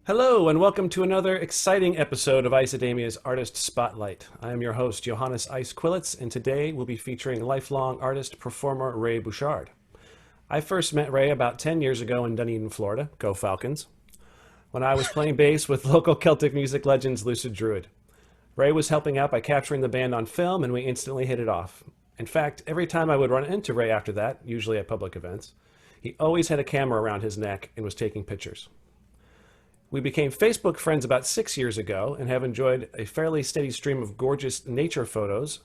Hello, and welcome to another exciting episode of Iceademia's Artist Spotlight. I am your host, Johannes Ice Quillitz, and today we'll be featuring lifelong artist performer Ray Bouchard. I first met Ray about 10 years ago in Dunedin, Florida. Go Falcons! When I was playing bass with local Celtic music legends Lucid Druid. Ray was helping out by capturing the band on film, and we instantly hit it off. In fact, every time I would run into Ray after that, usually at public events, he always had a camera around his neck and was taking pictures. We became Facebook friends about 6 years ago and have enjoyed a fairly steady stream of gorgeous nature photos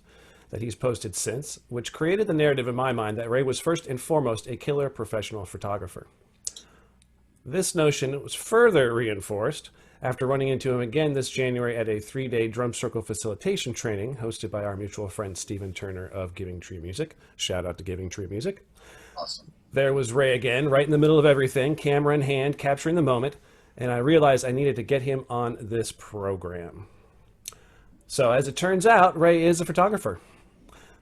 that he's posted since, which created the narrative in my mind that Ray was first and foremost a killer professional photographer. This notion was further reinforced after running into him again this January at a 3-day drum circle facilitation training hosted by our mutual friend Stephen Turner of Giving Tree Music. Shout out to Giving Tree Music. Awesome. There was Ray again, right in the middle of everything, camera in hand, capturing the moment, and I realized I needed to get him on this program. So as it turns out, Ray is a photographer,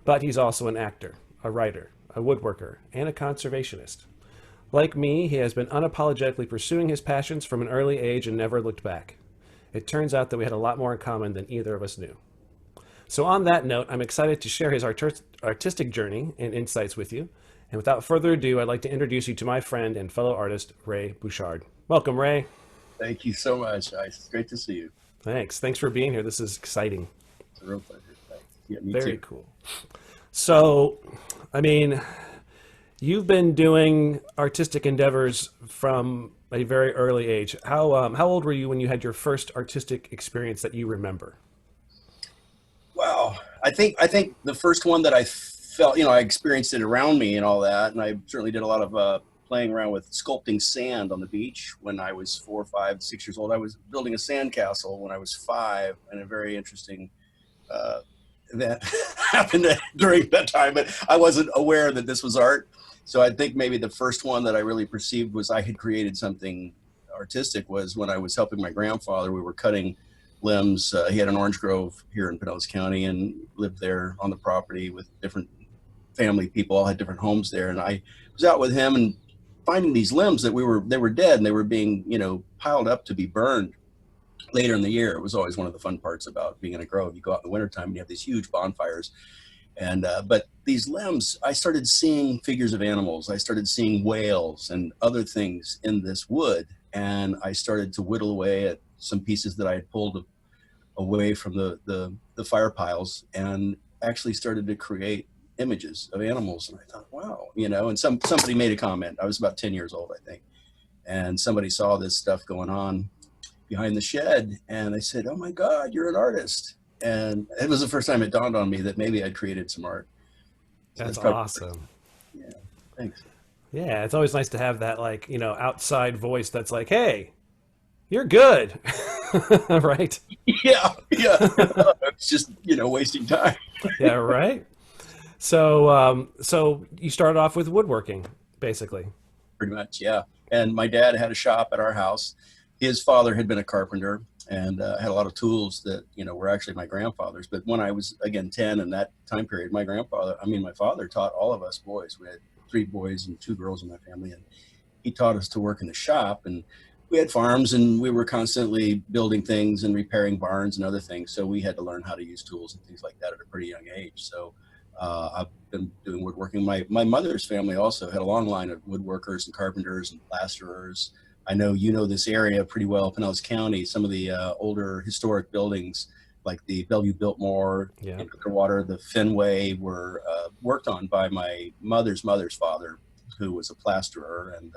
but he's also an actor, a writer, a woodworker, and a conservationist. Like me, he has been unapologetically pursuing his passions from an early age and never looked back. It turns out that we had a lot more in common than either of us knew. So on that note, I'm excited to share his artistic journey and insights with you. And without further ado, I'd like to introduce you to my friend and fellow artist, Ray Bouchard. Welcome, Ray. Thank you so much, Ice. It's great to see you. Thanks. Thanks for being here. This is exciting. It's a real pleasure. Thanks. Yeah, me Very too. cool. So, you've been doing artistic endeavors from a very early age. How old were you when you had your first artistic experience that you remember? Wow. I think the first one that I felt, I experienced it around me and all that, and I certainly did a lot of playing around with sculpting sand on the beach when I was 4, 5, 6 years old. I was building a sandcastle when I was 5, and a very interesting event happened during that time, but I wasn't aware that this was art. So I think maybe the first one that I really perceived was I had created something artistic was when I was helping my grandfather. We were cutting limbs. He had an orange grove here in Pinellas County and lived there on the property with different family people, all had different homes there. And I was out with him and finding these limbs that they were dead and they were being, piled up to be burned later in the year. It was always one of the fun parts about being in a grove. You go out in the wintertime and you have these huge bonfires. And, but these limbs, I started seeing figures of animals. I started seeing whales and other things in this wood. And I started to whittle away at some pieces that I had pulled away from the fire piles and actually started to create images of animals. And I thought, wow, and somebody made a comment. I was about 10 years old, I think. And somebody saw this stuff going on behind the shed and they said, oh my God, you're an artist. And it was the first time it dawned on me that maybe I'd created some art. So That's awesome. Yeah, thanks. Yeah, it's always nice to have that, outside voice that's like, hey, you're good. Right? Yeah. It's just, wasting time. Yeah, right? So you started off with woodworking, basically. Pretty much, yeah. And my dad had a shop at our house. His father had been a carpenter and had a lot of tools that, were actually my grandfather's. But when I was, again, 10 in that time period, my father taught all of us boys. We had 3 boys and 2 girls in my family. And he taught us to work in the shop. And we had farms and we were constantly building things and repairing barns and other things. So we had to learn how to use tools and things like that at a pretty young age. So I've been doing woodworking. My mother's family also had a long line of woodworkers and carpenters and plasterers. I know this area pretty well, Pinellas County. Some of the older historic buildings like the Bellevue Biltmore, in Clearwater, the Fenway were worked on by my mother's father, who was a plasterer and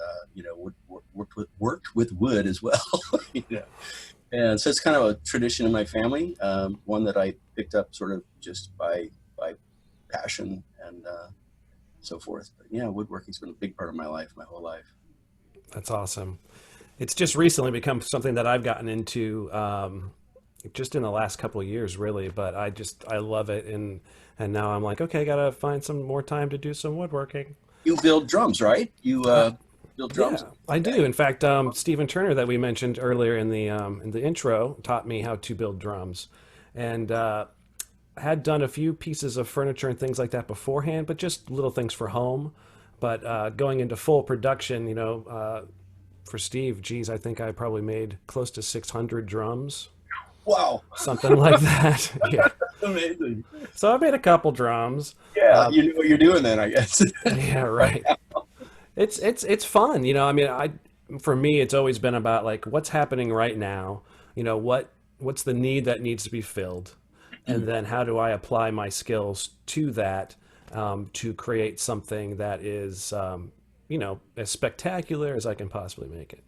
worked with wood as well. And so it's kind of a tradition in my family, one that I picked up sort of just by passion and so forth. But yeah, woodworking's been a big part of my life, my whole life. That's awesome. It's just recently become something that I've gotten into just in the last couple of years, really. But I love it. And now I'm like, okay, I got to find some more time to do some woodworking. You build drums, right? You build drums? Yeah, I do. In fact, Stephen Turner that we mentioned earlier in the intro taught me how to build drums. And had done a few pieces of furniture and things like that beforehand, but just little things for home. But going into full production, for Steve, geez, I think I probably made close to 600 drums, Wow. something like that. Yeah. Amazing. So I made a couple drums. Yeah, Uh, you know what you're doing then, I guess. yeah, Right right. now. It's fun, you know. I mean, I for me, it's always been about like what's happening right now. You know, what's the need that needs to be filled, and then how do I apply my skills to that to create something that is, you know, as spectacular as I can possibly make it.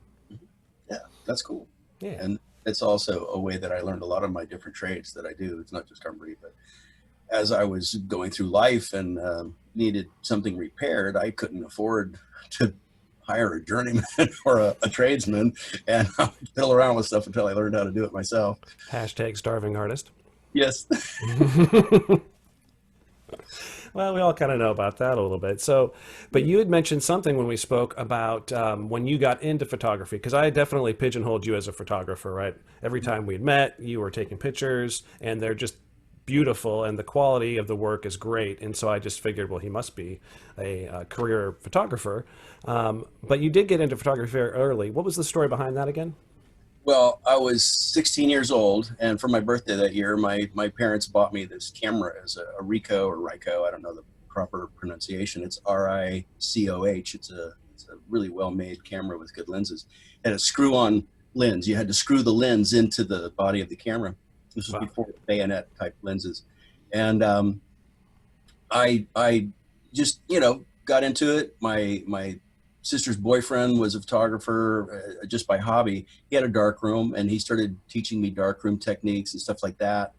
Yeah, that's cool. Yeah. And it's also a way that I learned a lot of my different trades that I do. It's not just carpentry, but as I was going through life and needed something repaired, I couldn't afford to hire a journeyman or a tradesman, and I would fiddle around with stuff until I learned how to do it myself. Hashtag starving artist. Yes. Well, we all kind of know about that a little bit. So, but you had mentioned something when we spoke about when you got into photography, because I definitely pigeonholed you as a photographer, right? Every time we'd met, you were taking pictures, and they're just beautiful, and the quality of the work is great. And so I just figured, well, he must be a career photographer. But you did get into photography very early. What was the story behind that again? Well, I was 16 years old, and for my birthday that year, my parents bought me this camera as a Ricoh or Ricoh. I don't know the proper pronunciation. It's Ricoh. It's a really well-made camera with good lenses. It had a screw-on lens. You had to screw the lens into the body of the camera. This was Wow. before bayonet type lenses, and I just got into it. My sister's boyfriend was a photographer just by hobby. He had a dark room, and he started teaching me dark room techniques and stuff like that.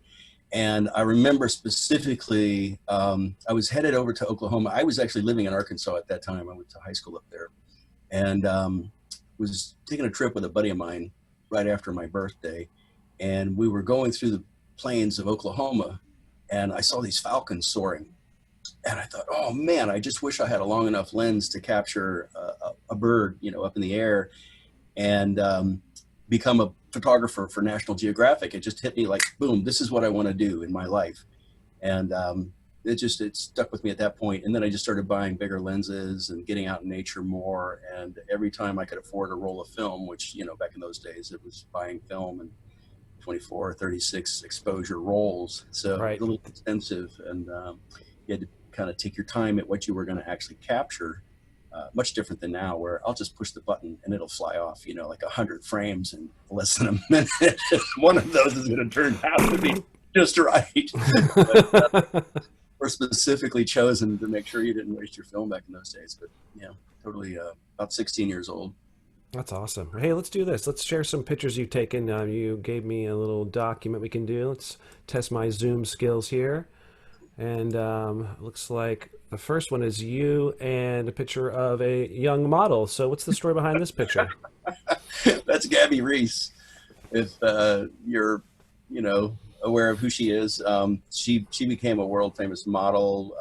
And I remember specifically, I was headed over to Oklahoma. I was actually living in Arkansas at that time. I went to high school up there, and was taking a trip with a buddy of mine right after my birthday. And we were going through the plains of Oklahoma, and I saw these falcons soaring. And I thought, oh man, I just wish I had a long enough lens to capture a bird, up in the air, and become a photographer for National Geographic. It just hit me like, boom, this is what I want to do in my life. And it stuck with me at that point. And then I just started buying bigger lenses and getting out in nature more. And every time I could afford a roll of film, which, back in those days, it was buying film and 24 or 36 exposure rolls. So Right. a little expensive. And you had to kind of take your time at what you were going to actually capture. Much different than now, where I'll just push the button and it'll fly off, like 100 frames in less than a minute. One of those is going to turn out to be just right. But, we're specifically chosen to make sure you didn't waste your film back in those days. But yeah, totally about 16 years old. That's awesome. Hey, let's do this. Let's share some pictures you've taken. You gave me a little document we can do. Let's test my Zoom skills here. And looks like the first one is you and a picture of a young model. So what's the story behind this picture? That's Gabby Reece. If you're, aware of who she is, she became a world famous model,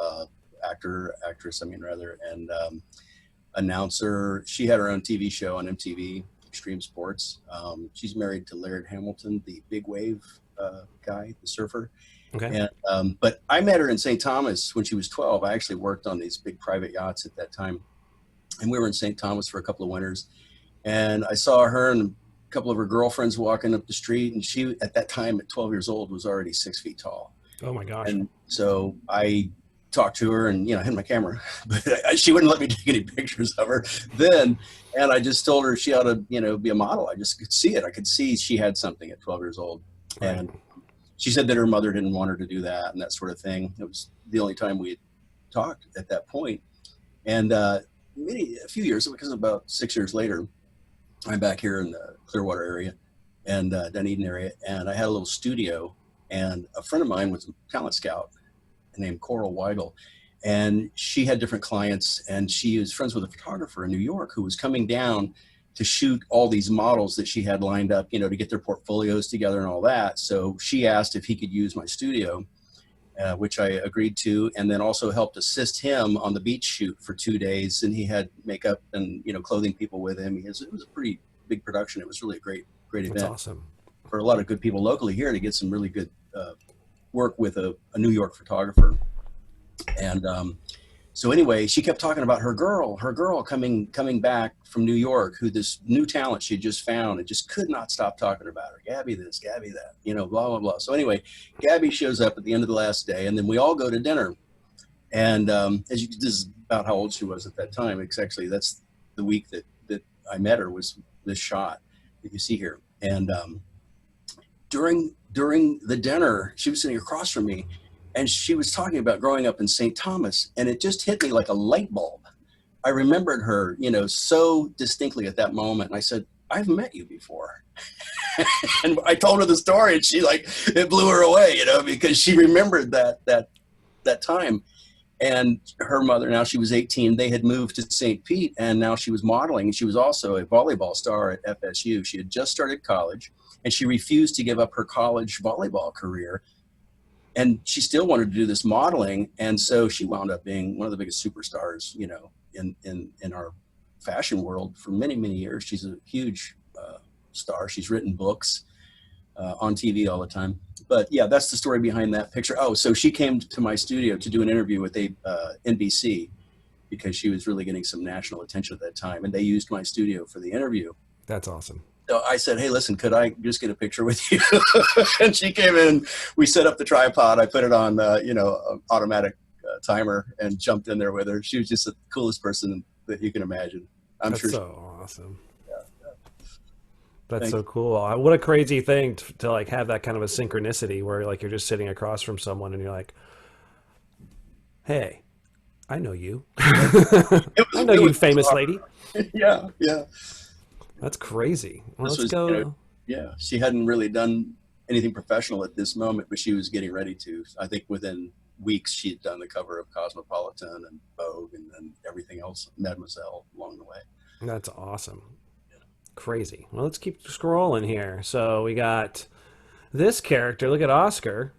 actress, and announcer. She had her own TV show on MTV, Extreme Sports. She's married to Laird Hamilton, the big wave guy, the surfer. Okay. And but I met her in St. Thomas when she was 12. I actually worked on these big private yachts at that time, and we were in St. Thomas for a couple of winters. And I saw her and a couple of her girlfriends walking up the street, and she, at that time, at 12 years old, was already 6 feet tall. Oh my gosh. And so I talked to her and had my camera, but she wouldn't let me take any pictures of her then. And I just told her she ought to be a model. I just could see it. I could see she had something at 12 years old. Right. And she said that her mother didn't want her to do that and that sort of thing. It was the only time we had talked at that point. And a few years, because about 6 years later, I'm back here in the Clearwater area and Dunedin area, and I had a little studio, and a friend of mine was a talent scout named Coral Weigel, and she had different clients, and she was friends with a photographer in New York who was coming down to shoot all these models that she had lined up, to get their portfolios together and all that. So she asked if he could use my studio, which I agreed to, and then also helped assist him on the beach shoot for 2 days. And he had makeup and, clothing people with him. It was a pretty big production. It was really a great event. That's awesome. For a lot of good people locally here to get some really good work with a New York photographer. And So anyway, she kept talking about her girl coming back from New York, who this new talent she had just found, and just could not stop talking about her. Gabby this, Gabby that, you know, blah, blah, blah. So anyway, Gabby shows up at the end of the last day, and then we all go to dinner. And this is about how old she was at that time. It's actually, that's the week that I met her, was this shot that you see here. And during the dinner, she was sitting across from me, and she was talking about growing up in St. Thomas, and it just hit me like a light bulb. I remembered her, you know, so distinctly at that moment. And I said, I've met you before. And I told her the story, and she, like, it blew her away, you know, because she remembered that time. And her mother, now she was 18, they had moved to St. Pete, and now she was modeling. And she was also a volleyball star at FSU. She had just started college, and she refused to give up her college volleyball career. And she still wanted to do this modeling. And so she wound up being one of the biggest superstars, you know, in our fashion world for many, many years. She's a huge star. She's written books on TV all the time. But yeah, that's the story behind that picture. Oh, so she came to my studio to do an interview with NBC, because she was really getting some national attention at that time. And they used my studio for the interview. That's awesome. So I said, hey, listen, could I just get a picture with you? And she came in, we set up the tripod. I put it on, you know, automatic timer, and jumped in there with her. She was just the coolest person that you can imagine. That's sure so awesome. Yeah. That's so cool. What a crazy thing to like have that kind of a synchronicity where like you're just sitting across from someone and you're like, hey, I know you. I know you, famous lady. Yeah, yeah. That's crazy. Well, let's go. You know, yeah, she hadn't really done anything professional at this moment, but she was getting ready to. I think within weeks she had done the cover of Cosmopolitan and Vogue and everything else, Mademoiselle, along the way. That's awesome. Yeah. Crazy. Well, let's keep scrolling here. So we got this character. Look at Oscar.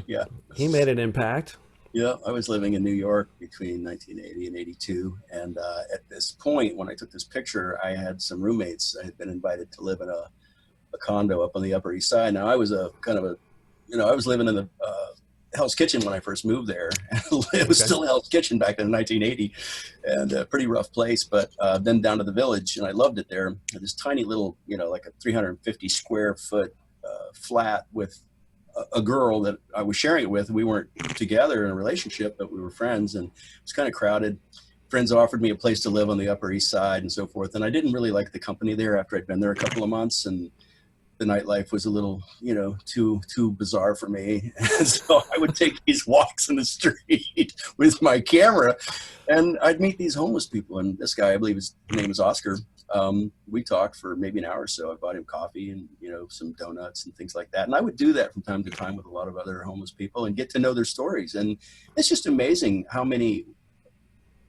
Yeah. He made an impact. Yeah, I was living in New York between 1980 and 82. And at this point, when I took this picture, I had some roommates. I had been invited to live in a condo up on the Upper East Side. Now, I was I was living in the Hell's Kitchen when I first moved there. It was still Hell's Kitchen back in 1980, and a pretty rough place. But then down to the Village, and I loved it there. This tiny little, you know, like a 350 square foot flat with a girl that I was sharing it with. We weren't together in a relationship, but we were friends, and it was kind of crowded. Friends offered me a place to live on the Upper East Side and so forth. And I didn't really like the company there after I'd been there a couple of months, and the nightlife was a little, you know, too bizarre for me. And so I would take these walks in the street with my camera, and I'd meet these homeless people. And this guy, I believe his name is Oscar. We talked for maybe an hour or so. I bought him coffee and, you know, some donuts and things like that. And I would do that from time to time with a lot of other homeless people and get to know their stories. And it's just amazing how many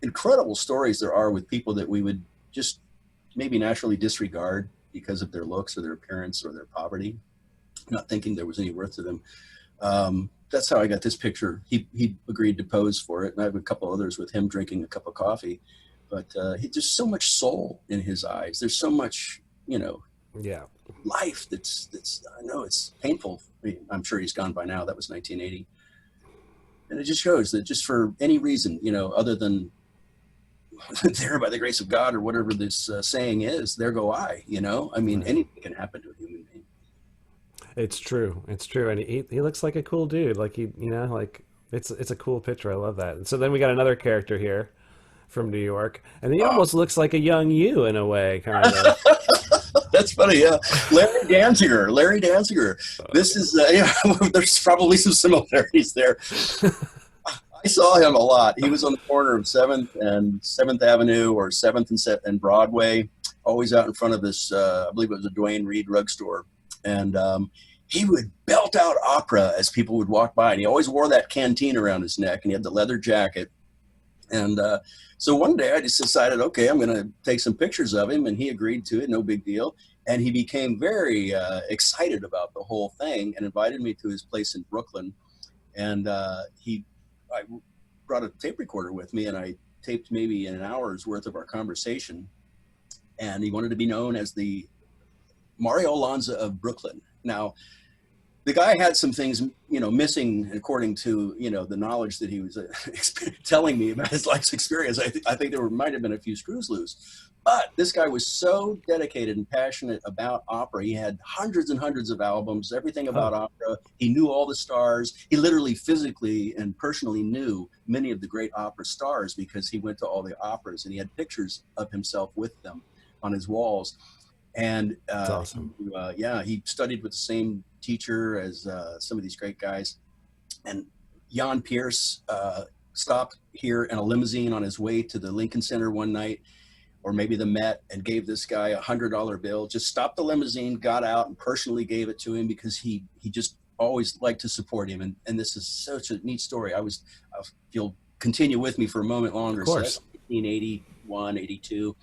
incredible stories there are with people that we would just maybe naturally disregard because of their looks or their appearance or their poverty, not thinking there was any worth to them. That's how I got this picture. He agreed to pose for it, and I have a couple others with him drinking a cup of coffee. But there's so much soul in his eyes. There's so much, you know, life that's. I know it's painful. I mean, I'm sure he's gone by now. That was 1980, and it just shows that just for any reason, you know, other than there by the grace of God or whatever this saying is, there go I. You know, I mean, anything can happen to a human being. It's true. It's true, and he looks like a cool dude. Like you know, like it's a cool picture. I love that. And so then we got another character here from New York, and he almost looks like a young you in a way, kind of. That's funny, yeah. Larry Danziger. This is, there's probably some similarities there. I saw him a lot. He was on the corner of 7th and 7th Avenue or 7th and Broadway, always out in front of this, I believe it was a Duane Reade drugstore. And he would belt out opera as people would walk by, and he always wore that canteen around his neck, and he had the leather jacket. And so one day I just decided, okay, I'm going to take some pictures of him, and he agreed to it, no big deal. And he became very excited about the whole thing and invited me to his place in Brooklyn. And I brought a tape recorder with me, and I taped maybe an hour's worth of our conversation. And he wanted to be known as the Mario Lanza of Brooklyn. Now, the guy had some things, missing according to, the knowledge that he was telling me about his life's experience. I think there might have been a few screws loose, but this guy was so dedicated and passionate about opera. He had hundreds and hundreds of albums, everything about Oh, opera. He knew all the stars. He literally physically and personally knew many of the great opera stars because he went to all the operas and he had pictures of himself with them on his walls. And that's awesome. he studied with the same teacher as some of these great guys. And Jan Pierce stopped here in a limousine on his way to the Lincoln Center one night, or maybe the Met, and gave this guy $100 bill. Just stopped the limousine, got out, and personally gave it to him because he just always liked to support him. And this is such a neat story. I feel continue with me for a moment longer. Of course. So that's 1981, 82.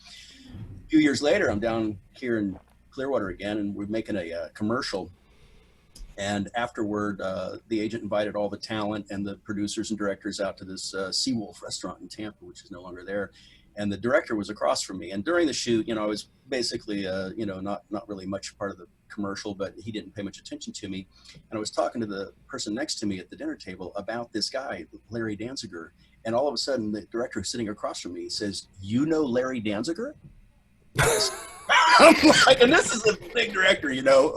A few years later, I'm down here in Clearwater again, and we're making a commercial. And afterward, the agent invited all the talent and the producers and directors out to this Seawolf restaurant in Tampa, which is no longer there. And the director was across from me. And during the shoot, I was basically, not really much part of the commercial, but he didn't pay much attention to me. And I was talking to the person next to me at the dinner table about this guy, Larry Danziger. And all of a sudden, the director sitting across from me says, "You know Larry Danziger?" I'm like, and this is a big director,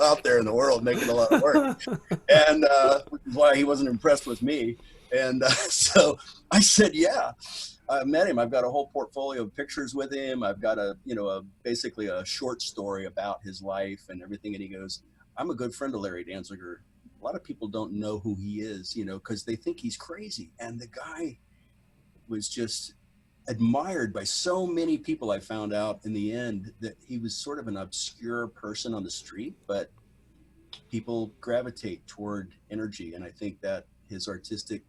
out there in the world making a lot of work, and which is why he wasn't impressed with me. And so I said, "Yeah, I met him. I've got a whole portfolio of pictures with him. I've got basically a short story about his life and everything." And he goes, "I'm a good friend of Larry Danziger. A lot of people don't know who he is, because they think he's crazy." And the guy was just admired by so many people. I found out in the end that he was sort of an obscure person on the street, but people gravitate toward energy. And I think that his artistic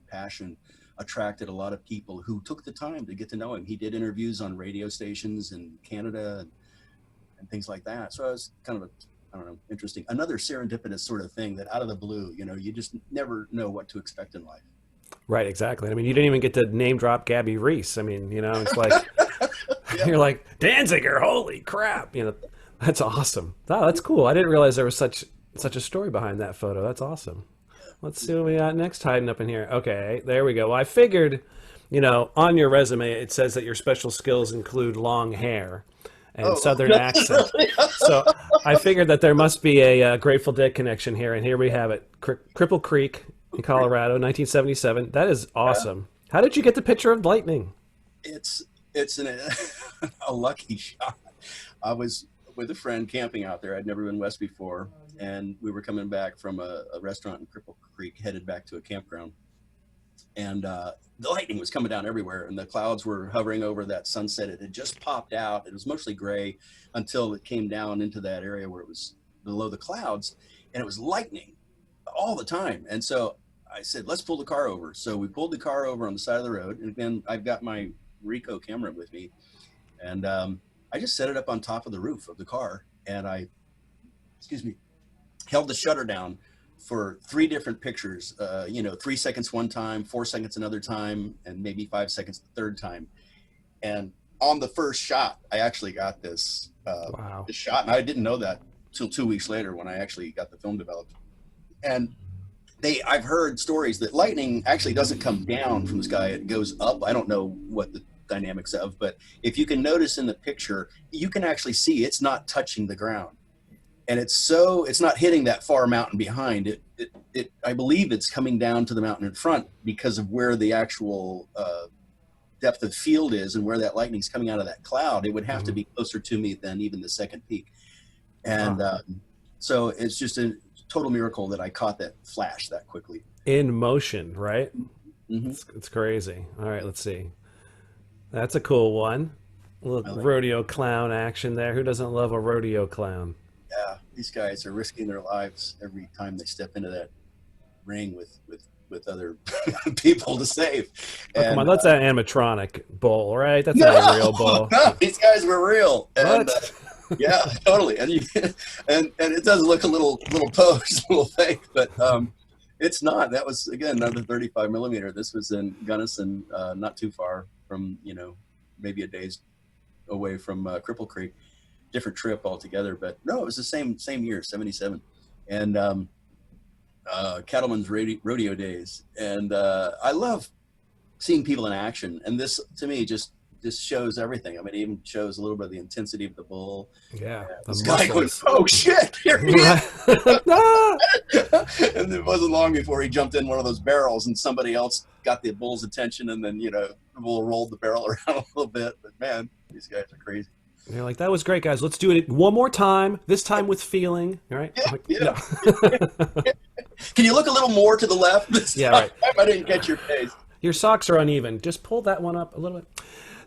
passion attracted a lot of people who took the time to get to know him. He did interviews on radio stations in Canada and things like that. So it was kind of I don't know, interesting. Another serendipitous sort of thing that out of the blue, you just never know what to expect in life. Right, exactly. I mean, you didn't even get to name drop Gabby Reece. I mean, it's like Yeah. you're like Danziger. Holy crap! That's awesome. Oh, that's cool. I didn't realize there was such a story behind that photo. That's awesome. Let's see what we got next hiding up in here. Okay, there we go. Well, I figured, on your resume it says that your special skills include long hair and Oh, Southern accent. So I figured that there must be a Grateful Dead connection here, and here we have it. Cripple Creek in Colorado, 1977. That is awesome. How did you get the picture of lightning? it's a lucky shot. I was with a friend camping out there. I'd never been west before, and we were coming back from a restaurant in Cripple Creek, headed back to a campground. And the lightning was coming down everywhere, and the clouds were hovering over that sunset. It had just popped out. It was mostly gray until it came down into that area where it was below the clouds, and it was lightning all the time. And so I said, "Let's pull the car over." So we pulled the car over on the side of the road, and then I've got my Ricoh camera with me, and I just set it up on top of the roof of the car, and excuse me, held the shutter down for 3 different pictures, 3 seconds one time, 4 seconds another time, and maybe 5 seconds the third time. And on the first shot, I actually got Wow. this shot, and I didn't know that till 2 weeks later when I actually got the film developed. And I've heard stories that lightning actually doesn't come down from the sky; it goes up. I don't know what the dynamics of, but if you can notice in the picture, you can actually see it's not touching the ground, and it's not hitting that far mountain behind it. I believe it's coming down to the mountain in front because of where the actual depth of field is and where that lightning's coming out of that cloud. It would have to Mhm. be closer to me than even the second peak. And Huh. so it's just a total miracle that I caught that flash that quickly. In motion, right? Hmm. It's crazy. All right, let's see. That's a cool one. A I little like, rodeo clown action there. Who doesn't love a rodeo clown? yeah, these guys are risking their lives every time they step into that ring with other people to save. Oh, come And on. That's that animatronic bull, right? That's not a no, real bull. no, these guys were real. And What? yeah, totally. And and it does look a little posed, a little fake, but it's not. That was again another 35 millimeter. This was in Gunnison, not too far from maybe a day's away from Cripple Creek. Different trip altogether, but no, it was the same year, 77. And Cattleman's Rodeo days, and I love seeing people in action. And this, to me, just shows everything. I mean, it even shows a little bit of the intensity of the bull. Yeah, the This guy going, muscles. "Oh shit, here he is!" Right. Ah! And it wasn't long before he jumped in one of those barrels, and somebody else got the bull's attention, and then the bull rolled the barrel around a little bit. But man, these guys are crazy. They're like, that was great, guys. Let's do it one more time. This time with feeling. All right. Yeah, Like, yeah. no. Can you look a little more to the left this Yeah, time? right. I didn't catch your face. Your socks are uneven. Just pull that one up a little bit.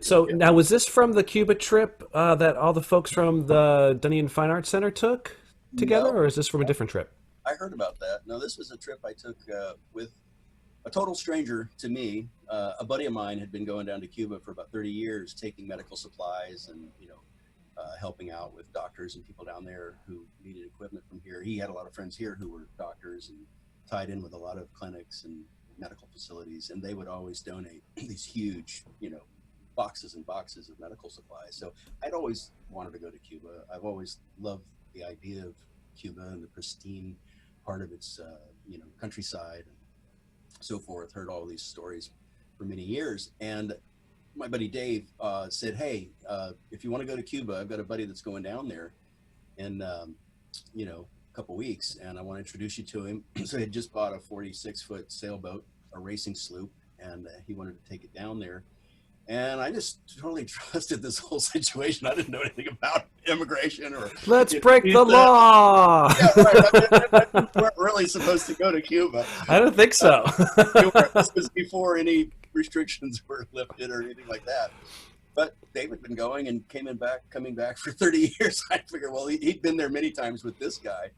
So now, was this from the Cuba trip that all the folks from the Dunedin Fine Arts Center took together, No, or is this from a different trip? I heard about that. No, this was a trip I took with a total stranger to me. A buddy of mine had been going down to Cuba for about 30 years, taking medical supplies and helping out with doctors and people down there who needed equipment from here. He had a lot of friends here who were doctors and tied in with a lot of clinics and medical facilities, and they would always donate these huge, boxes and boxes of medical supplies. So I'd always wanted to go to Cuba. I've always loved the idea of Cuba and the pristine part of its, countryside and so forth. Heard all these stories for many years, and my buddy Dave said, "Hey, if you want to go to Cuba, I've got a buddy that's going down there in, a couple weeks, and I want to introduce you to him." So he had just bought a 46-foot sailboat, a racing sloop, and he wanted to take it down there. And I just totally trusted this whole situation. I didn't know anything about immigration or Let's break the law. Yeah, right. I we weren't really supposed to go to Cuba. I don't think so. This was before any restrictions were lifted or anything like that. But Dave had been going and coming back for 30 years. I figured, well, he'd been there many times with this guy.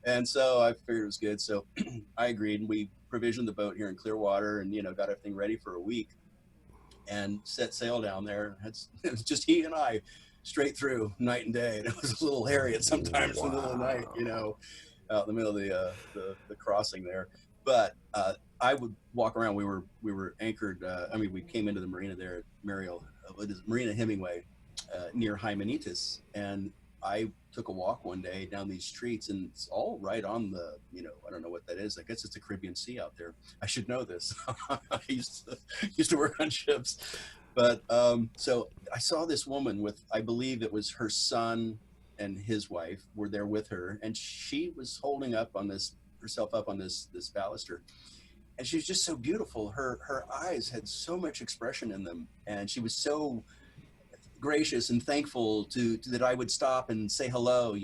And so I figured it was good. So I agreed, and we provisioned the boat here in Clearwater and, got everything ready for a week and set sail down there. It was just he and I straight through night and day. And it was a little hairy at sometimes in the middle of the night, out in the middle of the crossing there. But I would walk around. We were anchored. We came into the marina there at Marina Hemingway near Jimenitas, and I took a walk one day down these streets, and it's all right on the, I don't know what that is. I guess it's the Caribbean Sea out there. I should know this. I used to work on ships. But so I saw this woman with, I believe it was her son and his wife were there with her, and she was holding herself up on this baluster. And she was just so beautiful. Her eyes had so much expression in them, and she was so gracious and thankful to that I would stop and say hello.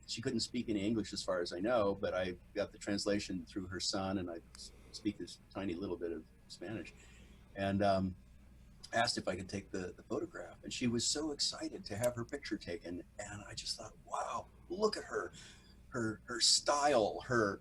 She couldn't speak any English as far as I know, but I got the translation through her son, and I speak this tiny little bit of Spanish, and asked if I could take the photograph. And she was so excited to have her picture taken, and I just thought, wow, look at her style, her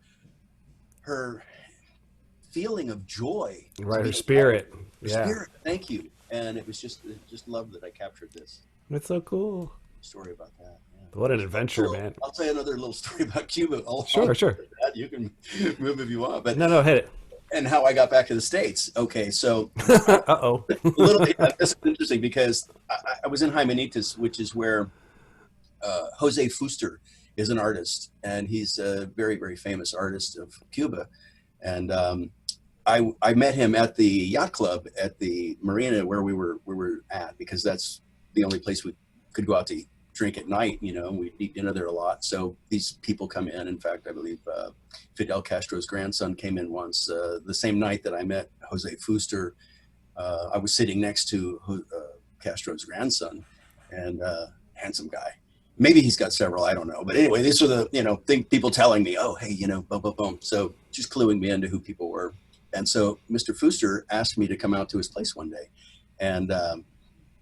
feeling of joy. Right, her spirit. Yeah. Spirit, thank you. And it was just love that I captured this That's so cool. story about that. Yeah. What an adventure, man. I'll tell you another little story about Cuba. Sure. You can move if you want. But No, hit it. and how I got back to the States. Okay, so Uh-oh. a little bit. This is interesting because I was in Jimenitas, which is where Jose Fuster is an artist, and he's a very, very famous artist of Cuba. And I met him at the yacht club at the marina where we were at, because that's the only place we could go out to drink at night, and we eat dinner there a lot. So these people come in. In fact, I believe Fidel Castro's grandson came in once. The same night that I met Jose Fuster, I was sitting next to Castro's grandson, and handsome guy. Maybe he's got several, I don't know. But anyway, these are the, people telling me, oh, hey, boom, boom, boom. So just cluing me into who people were. And so Mr. Fuster asked me to come out to his place one day. And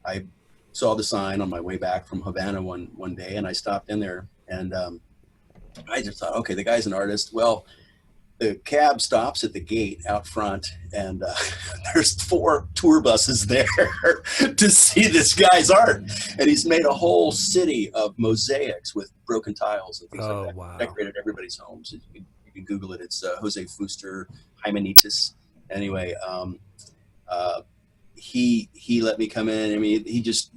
I saw the sign on my way back from Havana one day, and I stopped in there. And I just thought, okay, the guy's an artist. Well, the cab stops at the gate out front, and there's 4 tour buses there to see this guy's art. And he's made a whole city of mosaics with broken tiles and things like that. Wow. Decorated everybody's homes. You can Google it. It's Jose Fuster, Jimenitas. Anyway, he let me come in. I mean, his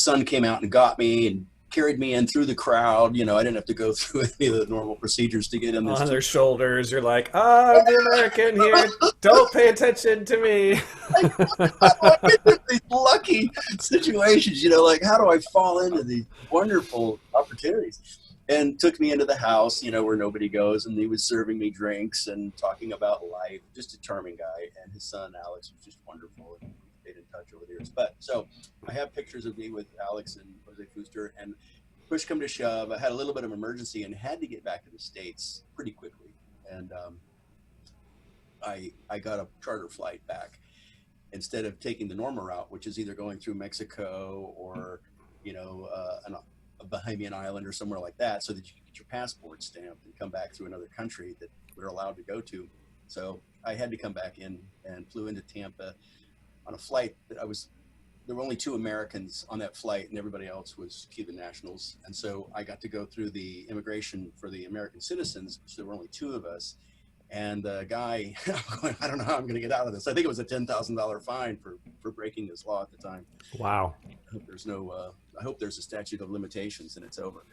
son came out and got me and carried me in through the crowd. I didn't have to go through any of the normal procedures to get in this. On their shoulders, you're like, I'm the American here. Don't pay attention to me. How do I get into these lucky situations? Like, how do I fall into these wonderful opportunities? And took me into the house, where nobody goes, and he was serving me drinks and talking about life. Just a charming guy, and his son Alex was just wonderful, and we stayed in touch over the years. But so I have pictures of me with Alex and Jose Fuster, and push come to shove, I had a little bit of emergency and had to get back to the States pretty quickly, and I got a charter flight back instead of taking the normal route, which is either going through Mexico or a Bahamian island or somewhere like that, so that you can get your passport stamped and come back through another country that we're allowed to go to. So I had to come back in and flew into Tampa on a flight that there were only 2 Americans on that flight, and everybody else was Cuban nationals. And so I got to go through the immigration for the American citizens, which there were only 2 of us. And the guy, I'm going, I don't know how I'm going to get out of this. I think it was a $10,000 fine for breaking this law at the time. Wow. I hope there's a statute of limitations and it's over.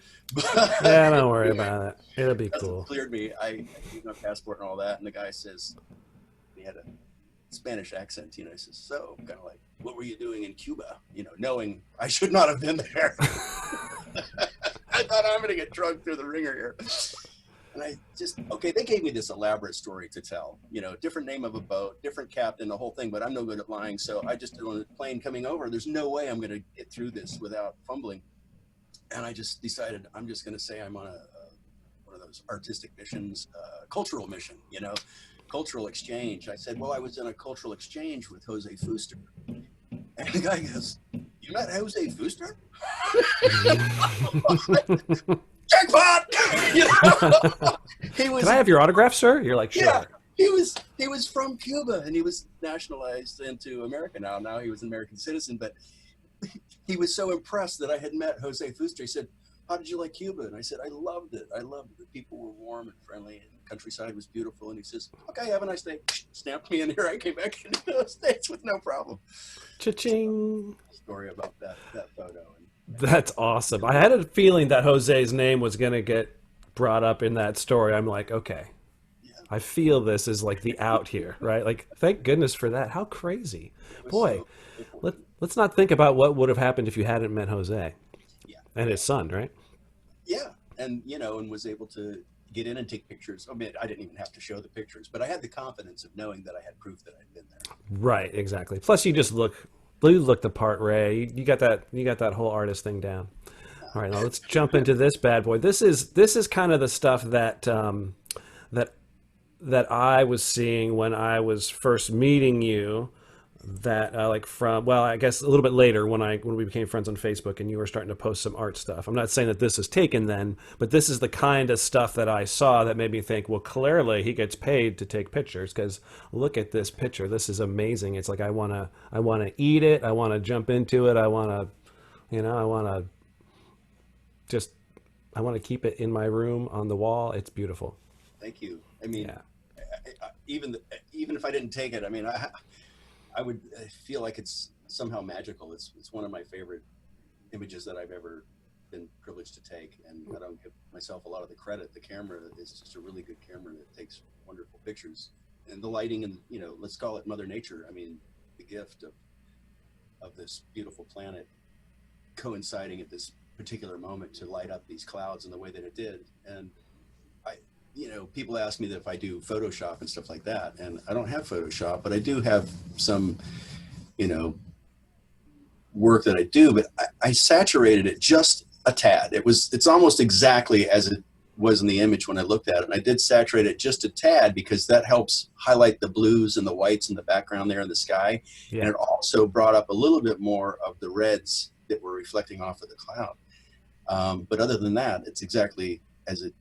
Yeah, don't worry about it. It'll be cool. Cleared me. I gave my passport and all that, and the guy says, he had a Spanish accent, he says, so kind of like, what were you doing in Cuba? Knowing I should not have been there. I thought I'm going to get drugged through the ringer here. And I just, they gave me this elaborate story to tell, different name of a boat, different captain, the whole thing, but I'm no good at lying. So I just, on the plane coming over, there's no way I'm going to get through this without fumbling. And I just decided I'm just going to say I'm on one of those artistic missions, cultural mission, cultural exchange. I said, well, I was in a cultural exchange with Jose Fuster. And the guy goes, you met Jose Fuster? Jackpot! Can I have your autograph, sir? You're like, sure. Yeah, he was from Cuba, and he was nationalized into America now. Now he was an American citizen, but he was so impressed that I had met Jose Fuster. He said, how did you like Cuba? And I said, I loved it. I loved it. The people were warm and friendly, and the countryside was beautiful. And he says, okay, have a nice day. Stamped me, and here I came back into the States with no problem. Cha-ching. Story about that photo. That's awesome. I had a feeling that Jose's name was going to get brought up in that story. I'm like, okay, yeah. I feel this is like the out here, right? Like, thank goodness for that. How crazy. Boy, let's not think about what would have happened if you hadn't met Jose. Yeah. And his son, right? Yeah. And, and was able to get in and take pictures. I mean, I didn't even have to show the pictures, but I had the confidence of knowing that I had proof that I'd been there. Right, exactly. Plus, you look the part, Ray. You got that whole artist thing down. All right, now let's jump into this bad boy. This is kind of the stuff that that I was seeing when I was first meeting you. That I guess a little bit later when we became friends on Facebook, and you were starting to post some art stuff. I'm not saying that this is taken then, but this is the kind of stuff that I saw that made me think, well, clearly he gets paid to take pictures, because look at this picture. This is amazing. It's like I want to eat it. I want to jump into it. I want to keep it in my room on the wall. It's beautiful. Thank you. I mean, yeah. Even if I didn't take it, I mean, I would feel like it's somehow magical. It's one of my favorite images that I've ever been privileged to take, and I don't give myself a lot of the credit. The camera is just a really good camera that takes wonderful pictures, and the lighting, and let's call it Mother Nature. I mean, the gift of this beautiful planet coinciding at this particular moment to light up these clouds in the way that it did. And people ask me that if I do Photoshop and stuff like that, and I don't have Photoshop, but I do have some, work that I do, but I saturated it just a tad. It's almost exactly as it was in the image when I looked at it. And I did saturate it just a tad because that helps highlight the blues and the whites in the background there in the sky. Yeah. And it also brought up a little bit more of the reds that were reflecting off of the cloud. But other than that, it's exactly as it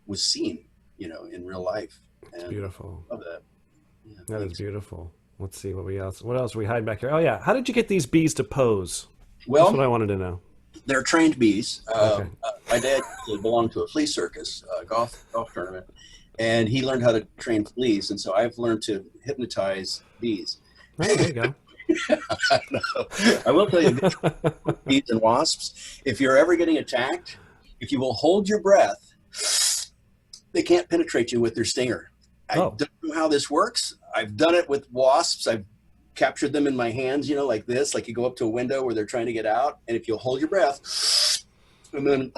was seen, in real life. And it's beautiful. Love that. Yeah, that is beautiful. Let's see what else are we hiding back here. Oh yeah. How did you get these bees to pose? Well, that's what I wanted to know. They're trained bees. Okay. My dad belonged to a flea circus, golf tournament, and he learned how to train fleas. And so I've learned to hypnotize bees. Right, there you go. I know. I will tell you this, bees and wasps, if you're ever getting attacked, if you will hold your breath, they can't penetrate you with their stinger. I Oh, don't know how this works. I've done it with wasps. I've captured them in my hands, like this, like you go up to a window where they're trying to get out. And if you'll hold your breath and then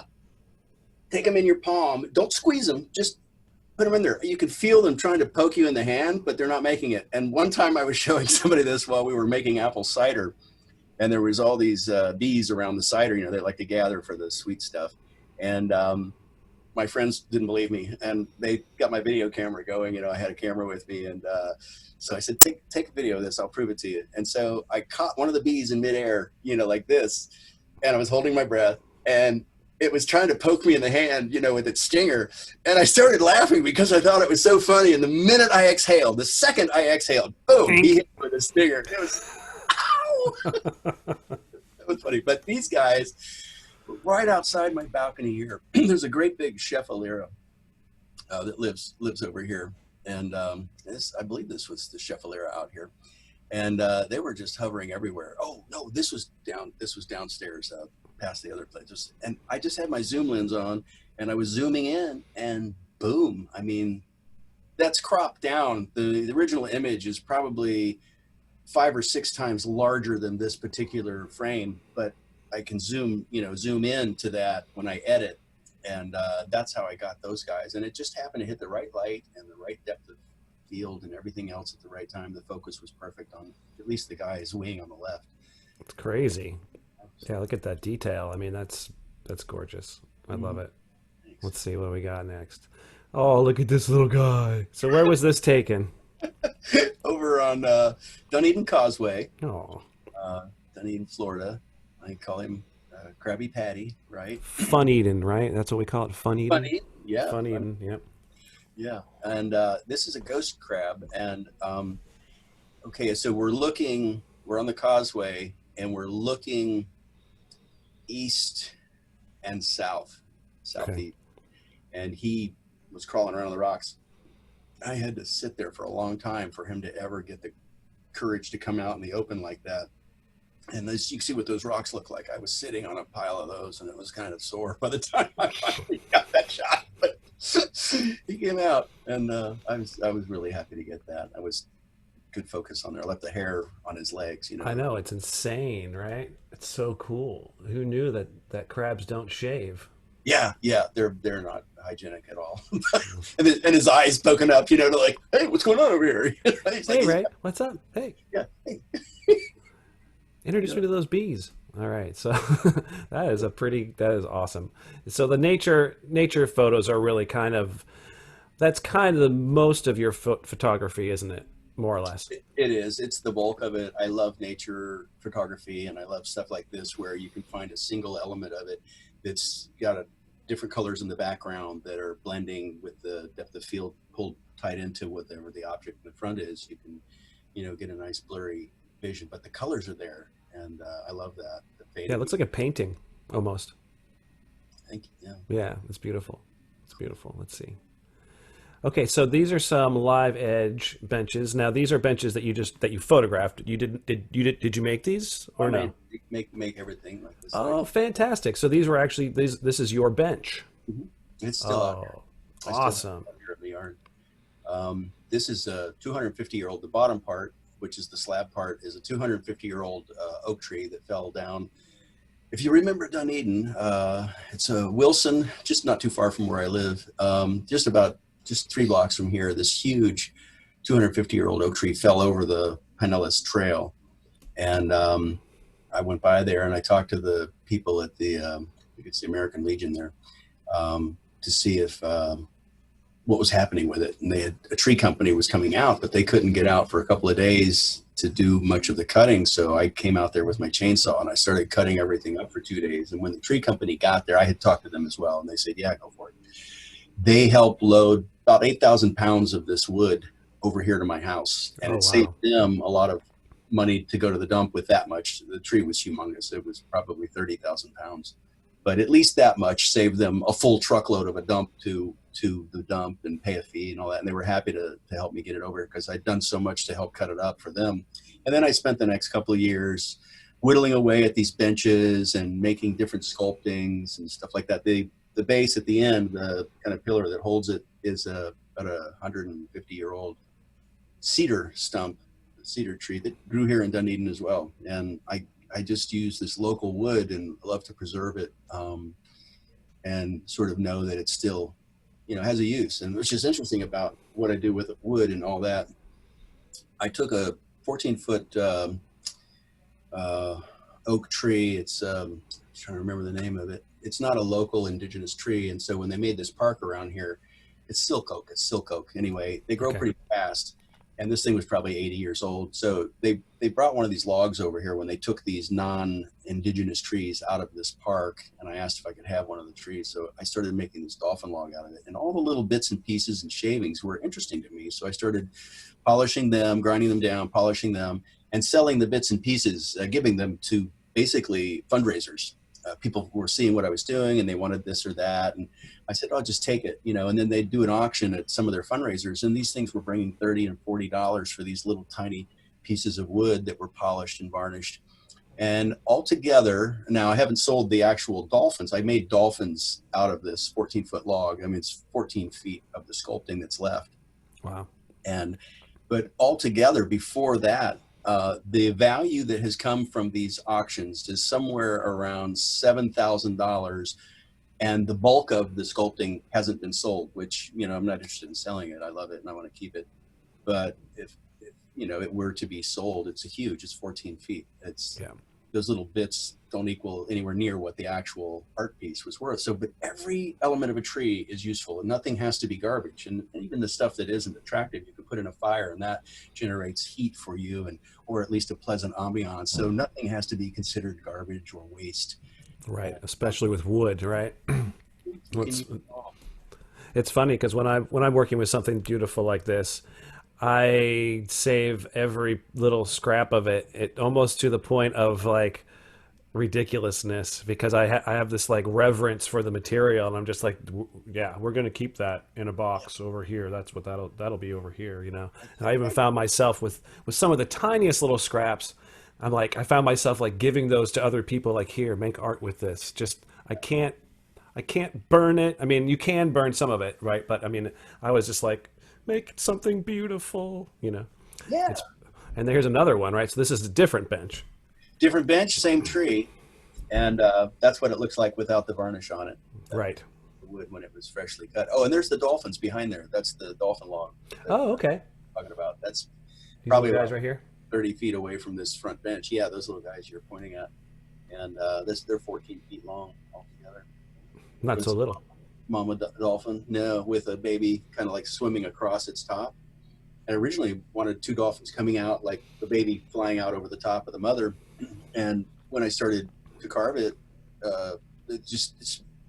take them in your palm, don't squeeze them, just put them in there. You can feel them trying to poke you in the hand, but they're not making it. And one time I was showing somebody this while we were making apple cider, and there was all these bees around the cider, they like to gather for the sweet stuff. And my friends didn't believe me, and they got my video camera going. I had a camera with me, and so I said, take a video of this. I'll prove it to you. And so I caught one of the bees in midair, like this, and I was holding my breath, and it was trying to poke me in the hand, with its stinger. And I started laughing because I thought it was so funny. And the minute I exhaled, the second I exhaled, boom, he hit me with a stinger. It was, ow! That was funny. But these guys, right outside my balcony here, there's a great big Chefalera that lives over here. And I believe this was the Chefalera out here. And they were just hovering everywhere. Oh no, this was downstairs, past the other places. And I just had my zoom lens on, and I was zooming in, and boom! I mean, that's cropped down. The original image is probably 5 or 6 times larger than this particular frame, but I can zoom in to that when I edit, and that's how I got those guys. And it just happened to hit the right light and the right depth of field and everything else at the right time. The focus was perfect on at least the guy's wing on the left. it's crazy. Yeah, look at that detail. I mean, that's gorgeous. I love it. Thanks. Let's see what we got next. Oh, look at this little guy. So where was this taken? Over on Dunedin Causeway, Oh, Dunedin, Florida. I call him Krabby Patty, right? fun eating, right? That's what we call it, fun eating. Funny, yeah. Fun eating, yep. Yeah, and this is a ghost crab, and okay, so we're on the causeway, and we're looking east and southeast, Okay. and he was crawling around the rocks. I had to sit there for a long time for him to ever get the courage to come out in the open like that. And as you can see what those rocks look like, I was sitting on a pile of those, and it was kind of sore by the time I finally got that shot. But he came out, and I was really happy to get that. I was good focus on there. I left the hair on his legs. I know, it's insane, right? It's so cool. Who knew that crabs don't shave? Yeah, they're not hygienic at all. and his eyes poking up, to like, hey, what's going on over here? He's Hey, like, Ray, what's up? Hey, yeah, hey. introduce me to those bees. All right, so that is awesome. So the nature photos are really that's kind of the most of your photography, isn't it? More or less. It is. It's the bulk of it. I love nature photography, and I love stuff like this where you can find a single element of it that's got different colors in the background that are blending with the depth of field pulled tight into whatever the object in the front is. You can, get a nice blurry vision, but the colors are there, and I love that. The fading. Yeah, it looks like a painting almost. Thank you. Yeah. Yeah, it's beautiful. It's beautiful. Let's see. Okay, so these are some live edge benches. Now these are benches that you photographed. Did you make these or no? Make everything like this. Oh, fantastic! So these were actually this is your bench. Mm-hmm. It's still out there. Awesome. Here at the yard. This is a 250-year-old. The bottom part, which is the slab part, is a 250-year-old oak tree that fell down. If you remember Dunedin, it's a Wilson, just not too far from where I live. Just 3 blocks from here, this huge 250-year-old oak tree fell over the Pinellas Trail. And I went by there and I talked to the people at I think it's the American Legion there, to see if what was happening with it. And a tree company was coming out, but they couldn't get out for a couple of days to do much of the cutting. So I came out there with my chainsaw and I started cutting everything up for 2 days. And when the tree company got there, I had talked to them as well. And they said, yeah, go for it. They helped load about 8,000 pounds of this wood over here to my house. And it saved them a lot of money to go to the dump with that much. The tree was humongous. It was probably 30,000 pounds but at least that much saved them a full truckload of a dump to the dump and pay a fee and all that. And they were happy to help me get it over because I'd done so much to help cut it up for them. And then I spent the next couple of years whittling away at these benches and making different sculptings and stuff like that. The base at the end, the kind of pillar that holds it, is about a 150-year-old cedar stump, cedar tree that grew here in Dunedin as well. And I just use this local wood and love to preserve it, and sort of know that it's still, has a use. And which is interesting about what I do with wood and all that. I took a 14-foot oak tree. It's I'm trying to remember the name of it. It's not a local indigenous tree, and so when they made this park around here, it's silk oak. It's silk oak. Anyway, they grow pretty fast, and this thing was probably 80 years old. So they brought one of these logs over here when they took these non-indigenous trees out of this park, and I asked if I could have one of the trees. So I started making this dolphin log out of it, and all the little bits and pieces and shavings were interesting to me. So I started polishing them, grinding them down, polishing them, and selling the bits and pieces, giving them to basically fundraisers. People were seeing what I was doing and they wanted this or that. And I said, oh, just take it, and then they'd do an auction at some of their fundraisers. And these things were bringing $30 and $40 for these little tiny pieces of wood that were polished and varnished. And altogether, now I haven't sold the actual dolphins. I made dolphins out of this 14-foot log. I mean, it's 14 feet of the sculpting that's left. Wow. But altogether, before that, the value that has come from these auctions is somewhere around $7,000, and the bulk of the sculpting hasn't been sold, which, I'm not interested in selling it. I love it and I want to keep it. But if it were to be sold, it's huge. It's 14 feet. Those little bits don't equal anywhere near what the actual art piece was worth. So, but every element of a tree is useful, and nothing has to be garbage. And even the stuff that isn't attractive, you can put in a fire, and that generates heat for you, or at least a pleasant ambiance. So nothing has to be considered garbage or waste. Right, especially with wood, right? It's funny because when I'm working with something beautiful like this, I save every little scrap of it almost to the point of like ridiculousness, because I have this like reverence for the material, and I'm just like, yeah, we're going to keep that in a box over here. That's what that'll be over here, And I even found myself with some of the tiniest little scraps. I found myself like giving those to other people, like, here, make art with this. Just, I can't burn it. I mean, you can burn some of it, right? But I mean, I was just like, make something beautiful, Yeah. And here's another one, right? So this is a different bench. Different bench, same tree. And that's what it looks like without the varnish on it. Right. The wood when it was freshly cut. Oh, and there's the dolphins behind there. That's the dolphin log. Oh, okay. Talking about. That's These probably guys right here. 30 feet away from this front bench. Yeah, those little guys you're pointing at. And they're 14 feet long altogether. Not so little. Mama dolphin, with a baby kind of like swimming across its top. I originally wanted two dolphins coming out, like the baby flying out over the top of the mother. And when I started to carve it, the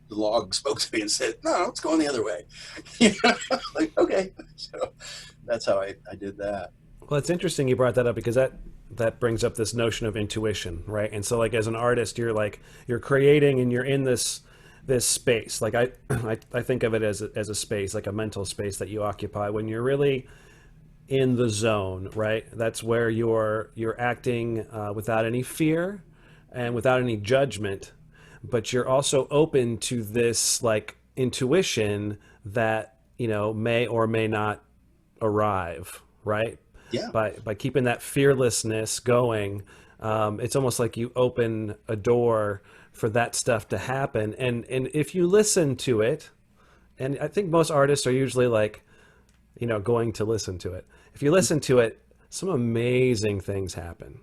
log spoke to me and said, no, it's going the other way. Like, okay. So that's how I did that. Well, it's interesting you brought that up, because that brings up this notion of intuition, right? And so like as an artist, you're creating and you're in this space. Like I think of it as a space, like a mental space that you occupy when you're really in the zone, right? That's where you're acting without any fear and without any judgment, but you're also open to this like intuition that may or may not arrive, right? Yeah. By keeping that fearlessness going, it's almost like you open a door for that stuff to happen. And if you listen to it, and I think most artists are usually like, going to listen to it. If you listen to it, some amazing things happen,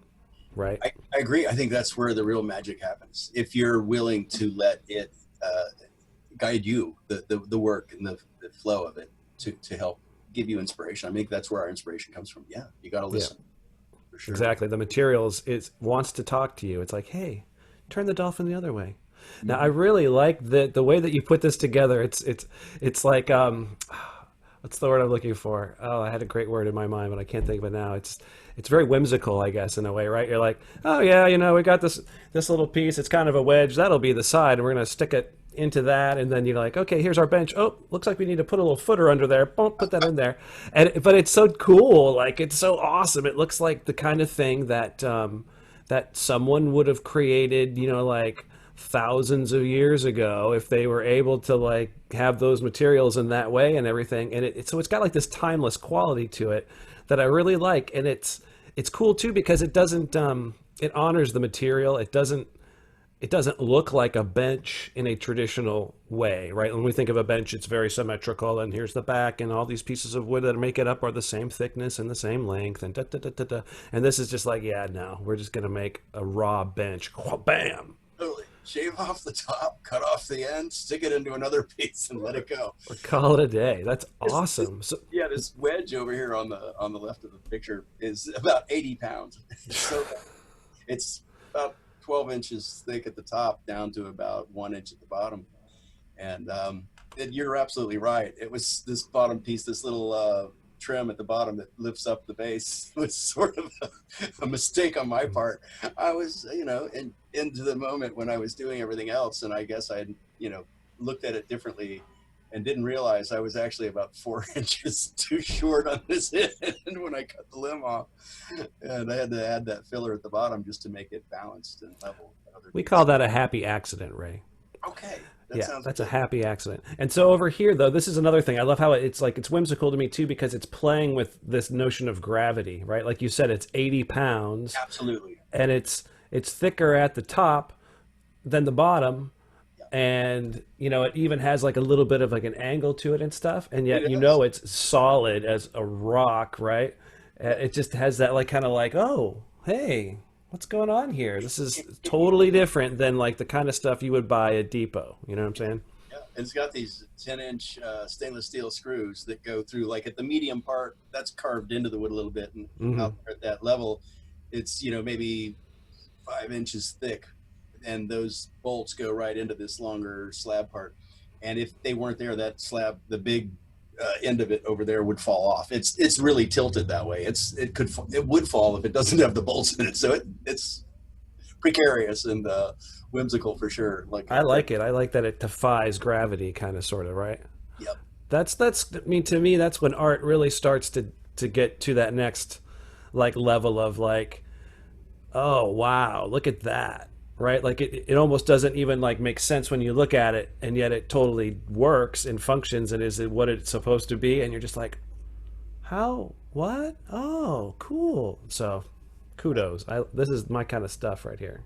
right? I agree. I think that's where the real magic happens. If you're willing to let it guide you, the work and the flow of it to help give you inspiration. I think that's where our inspiration comes from. Yeah, you got to listen. Yeah. For sure. Exactly. The materials, it wants to talk to you. It's like, hey, turn the dolphin the other way. Now, I really like the way that you put this together. It's like, What's the word I'm looking for? Oh, I had a great word in my mind, but I can't think of it now. It's very whimsical, I guess, in a way, right? You're like, oh yeah, we got this little piece. It's kind of a wedge. That'll be the side, and we're gonna stick it into that, and then you're like, okay, here's our bench. Oh, looks like we need to put a little footer under there. Boom, put that in there. But it's so cool. Like it's so awesome. It looks like the kind of thing that someone would have created, like thousands of years ago if they were able to like have those materials in that way and everything. And so it's got like this timeless quality to it that I really like. And it's cool too because it doesn't it honors the material. It doesn't look like a bench in a traditional way, right? When we think of a bench, it's very symmetrical, and here's the back, and all these pieces of wood that make it up are the same thickness and the same length, and da da da da da. And this is just like, yeah, no, we're just gonna make a raw bench. Bam! Totally. Shave off the top, cut off the end, stick it into another piece, and let it go. Or call it a day. That's awesome. Yeah, this wedge over here on the left of the picture is about 80 pounds. So it's about 12 inches thick at the top, down to about 1 inch at the bottom. And you're absolutely right. It was this bottom piece, this little trim at the bottom that lifts up the base was sort of a mistake on my part. I was, into the moment when I was doing everything else, and I guess I had, looked at it differently and didn't realize I was actually about 4 inches too short on this end when I cut the limb off. And I had to add that filler at the bottom just to make it balanced and level. We call that a happy accident, Ray. Okay. That's a happy accident. And so over here, though, this is another thing. I love how it's whimsical to me, too, because it's playing with this notion of gravity, right? Like you said, it's 80 pounds. Absolutely. And it's thicker at the top than the bottom. And it even has like a little bit of like an angle to it and stuff, and yet it's solid as a rock, right? It just has that like kind of like, oh hey, what's going on here? This is totally different than like the kind of stuff you would buy at Depot. You know what I'm saying? Yeah, and it's got these 10-inch stainless steel screws that go through, like at the medium part that's carved into the wood a little bit, and out there at that level it's maybe 5 inches thick, and those bolts go right into this longer slab part. And if they weren't there, that slab, the big end of it over there, would fall off. It's really tilted that way. It would fall if it doesn't have the bolts in it. So it's precarious and whimsical for sure. I like it. I like that it defies gravity, kind of, sort of, right? Yep. That's. I mean, to me, that's when art really starts to get to that next like level of like, oh wow, look at that. Right, like it almost doesn't even like make sense when you look at it, and yet it totally works and functions and is what it's supposed to be, and you're just like, how, what, oh cool. So kudos. This is my kind of stuff right here.